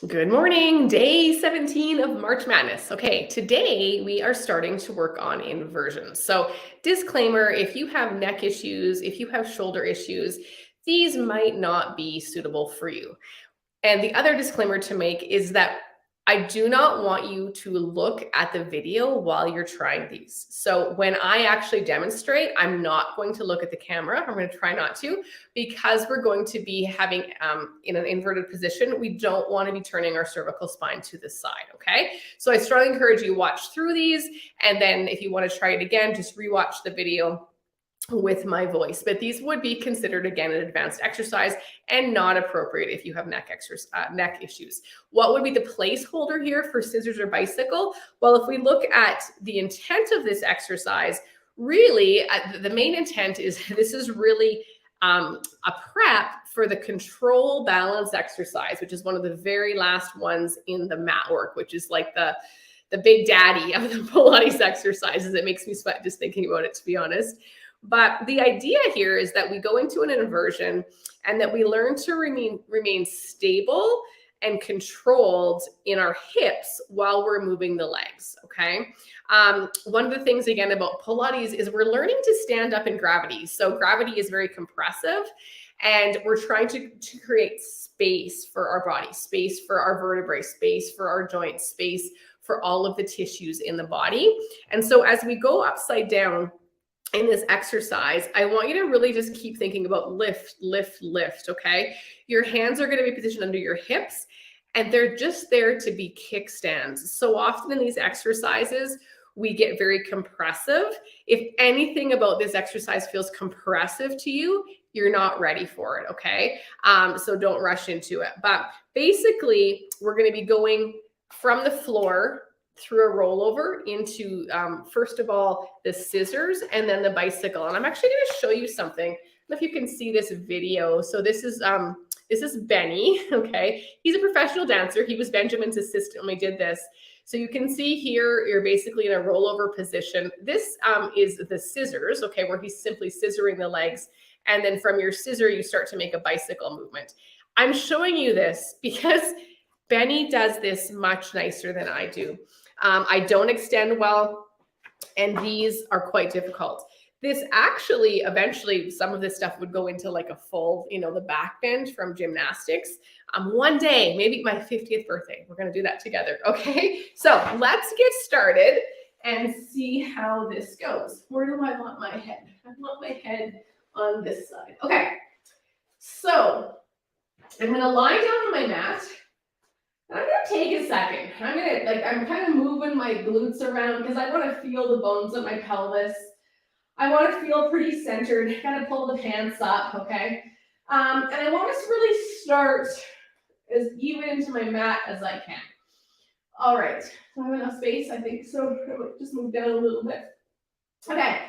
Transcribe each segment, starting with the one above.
Good morning, day 17 of March Madness. Okay, today we are starting to work on inversions. So, disclaimer, if you have neck issues, if you have shoulder issues, these might not be suitable for you. And the other disclaimer to make is that I do not want you to look at the video while you're trying these. So when I actually demonstrate, I'm not going to look at the camera. I'm going to try not to, because we're going to be having in an inverted position. We don't want to be turning our cervical spine to the side. Okay. So I strongly encourage you watch through these. And then if you want to try it again, just rewatch the video with my voice. But these would be considered, again, an advanced exercise and not appropriate if you have neck issues. What would be the placeholder here for scissors or bicycle? Well, if we look at the intent of this exercise, really the main intent is this is really a prep for the control balance exercise, which is one of the very last ones in the mat work, which is like the big daddy of the Pilates exercises. It makes me sweat just thinking about it, to be honest. But the idea here is that we go into an inversion and that we learn to remain stable and controlled in our hips while we're moving the legs, okay? One of the things, again, about Pilates is we're learning to stand up in gravity. So gravity is very compressive, and we're trying to create space for our body, space for our vertebrae, space for our joints, space for all of the tissues in the body. And so as we go upside down in this exercise, I want you to really just keep thinking about lift, lift, lift, okay? Your hands are going to be positioned under your hips, and they're just there to be kickstands. So often in these exercises, we get very compressive. If anything about this exercise feels compressive to you, you're not ready for it, okay? So don't rush into it. But basically, we're going to be going from the floor through a rollover into, first of all, the scissors and then the bicycle. And I'm actually going to show you something. I don't know if you can see this video. So this is Benny, okay? He's a professional dancer. He was Benjamin's assistant when we did this. So you can see here, you're basically in a rollover position. This is the scissors, okay, where he's simply scissoring the legs. And then from your scissor, you start to make a bicycle movement. I'm showing you this because Benny does this much nicer than I do. I don't extend well, and these are quite difficult. This actually, eventually, some of this stuff would go into like a full, the back bend from gymnastics. One day, maybe my 50th birthday, we're going to do that together, okay? So let's get started and see how this goes. Where do I want my head? I want my head on this side. Okay, so I'm going to lie down on my mat. I'm going to take a second. I'm kind of moving my glutes around because I want to feel the bones of my pelvis. I want to feel pretty centered, kind of pull the pants up, okay? And I want us to really start as even into my mat as I can. All right, do I have enough space? I think so. Just move down a little bit. Okay,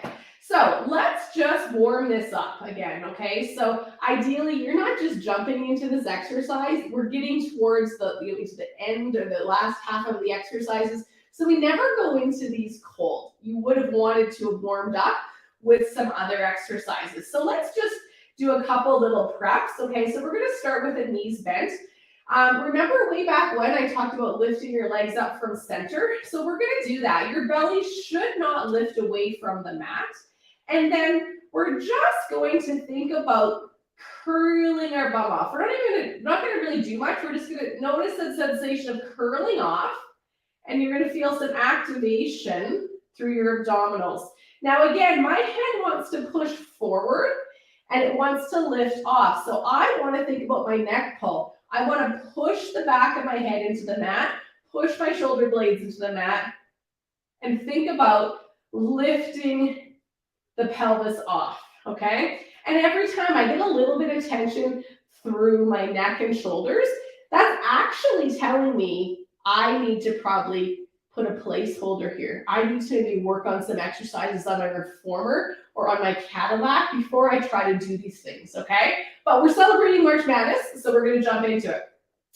so let's just warm this up again, okay? So ideally, you're not just jumping into this exercise. We're getting towards the end or the last half of the exercises. So we never go into these cold. You would have wanted to have warmed up with some other exercises. So let's just do a couple little preps, okay? So we're gonna start with the knees bent. Remember way back when I talked about lifting your legs up from center? So we're gonna do that. Your belly should not lift away from the mat. And then we're just going to think about curling our bum off. We're not gonna really do much. We're just gonna notice that sensation of curling off, and you're gonna feel some activation through your abdominals. Now again, my head wants to push forward and it wants to lift off. So I want to think about my neck pull. I want to push the back of my head into the mat, push my shoulder blades into the mat, and think about lifting the pelvis off, okay? And every time I get a little bit of tension through my neck and shoulders, that's actually telling me I need to probably put a placeholder here. I need to maybe work on some exercises on my reformer or on my Cadillac before I try to do these things, okay? But we're celebrating March Madness, so we're gonna jump into it.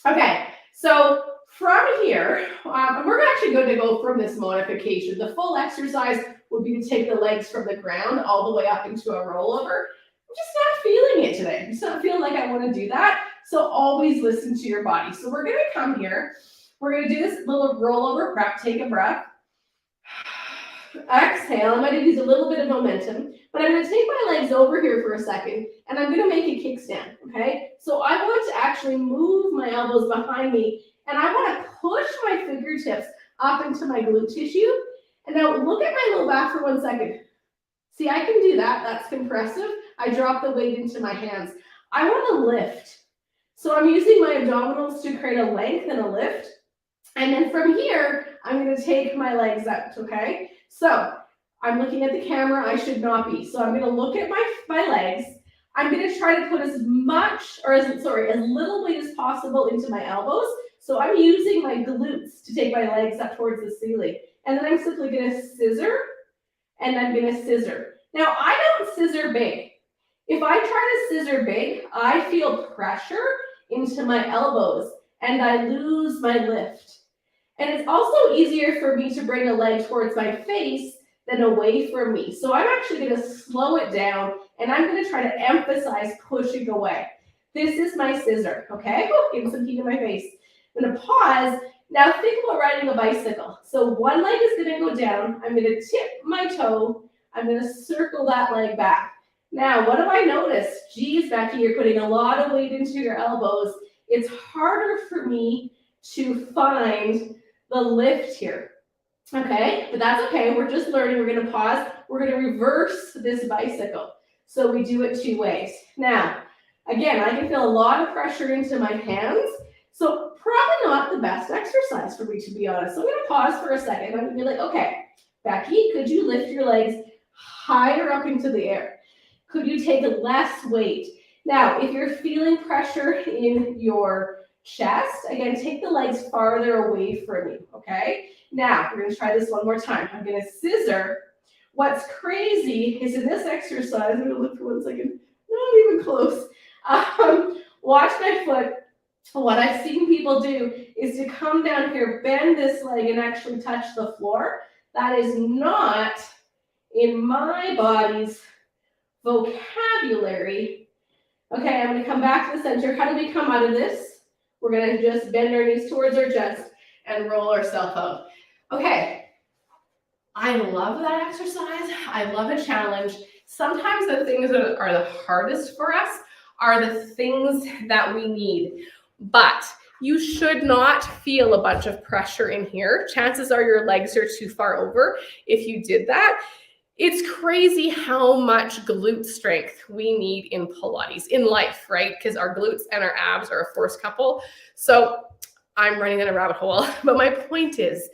Okay, so from here, we're actually going to go from this modification. The full exercise would be to take the legs from the ground all the way up into a rollover. I'm just not feeling it today. I'm just not feeling like I want to do that. So always listen to your body. So we're gonna come here. We're gonna do this little rollover prep. Take a breath. Exhale. I'm gonna use a little bit of momentum, but I'm gonna take my legs over here for a second, and I'm gonna make a kickstand, okay? So I want to actually move my elbows behind me, and I wanna push my fingertips up into my glute tissue. And now look at my low back for 1 second. See, I can do that. That's compressive. I drop the weight into my hands. I wanna lift. So I'm using my abdominals to create a length and a lift. And then from here, I'm gonna take my legs out, okay? So I'm looking at the camera, I should not be. So I'm gonna look at my legs. I'm gonna try to put as much, or as little weight as possible into my elbows. So I'm using my glutes to take my legs up towards the ceiling. And then I'm simply gonna scissor, and I'm gonna scissor. Now I don't scissor big. If I try to scissor big, I feel pressure into my elbows and I lose my lift. And it's also easier for me to bring a leg towards my face than away from me. So I'm actually gonna slow it down and I'm gonna try to emphasize pushing away. This is my scissor, okay? Getting some heat in my face. I'm gonna pause. Now think about riding a bicycle. So one leg is gonna go down. I'm gonna tip my toe. I'm gonna circle that leg back. Now, what have I noticed? Geez, Becky, you're putting a lot of weight into your elbows. It's harder for me to find the lift here, okay? But that's okay, we're just learning. We're gonna pause. We're gonna reverse this bicycle. So we do it 2 ways. Now, again, I can feel a lot of pressure into my hands. So probably not the best exercise for me, to be honest. So I'm gonna pause for a second. I'm gonna be like, okay, Becky, could you lift your legs higher up into the air? Could you take less weight? Now, if you're feeling pressure in your chest, again, take the legs farther away from you, okay? Now, we're gonna try this one more time. I'm gonna scissor. What's crazy is in this exercise, I'm gonna look for 1 second, not even close. Watch my foot. What I've seen people do is to come down here, bend this leg, and actually touch the floor. That is not in my body's vocabulary. Okay, I'm gonna come back to the center. How do we come out of this? We're gonna just bend our knees towards our chest and roll ourselves out. Okay, I love that exercise. I love a challenge. Sometimes the things that are the hardest for us are the things that we need. But you should not feel a bunch of pressure in here. Chances are your legs are too far over if you did that. It's crazy how much glute strength we need in Pilates, in life, right? Because our glutes and our abs are a force couple. So I'm running in a rabbit hole. But my point is,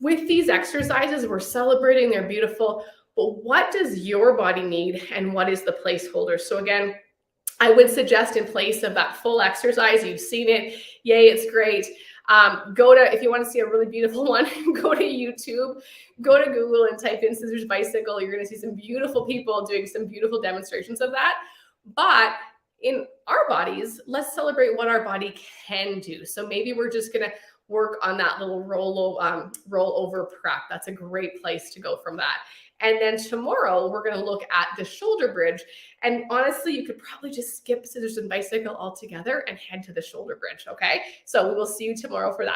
with these exercises, we're celebrating, they're beautiful, but what does your body need and what is the placeholder? So again, I would suggest in place of that full exercise, you've seen it, yay, it's great. If you want to see a really beautiful one, go to YouTube, go to Google and type in scissors bicycle. You're going to see some beautiful people doing some beautiful demonstrations of that. But in our bodies, let's celebrate what our body can do. So maybe we're just going to work on that little rollover prep. That's a great place to go from that. And then tomorrow, we're going to look at the shoulder bridge. And honestly, you could probably just skip scissors and bicycle altogether and head to the shoulder bridge, okay? So we will see you tomorrow for that.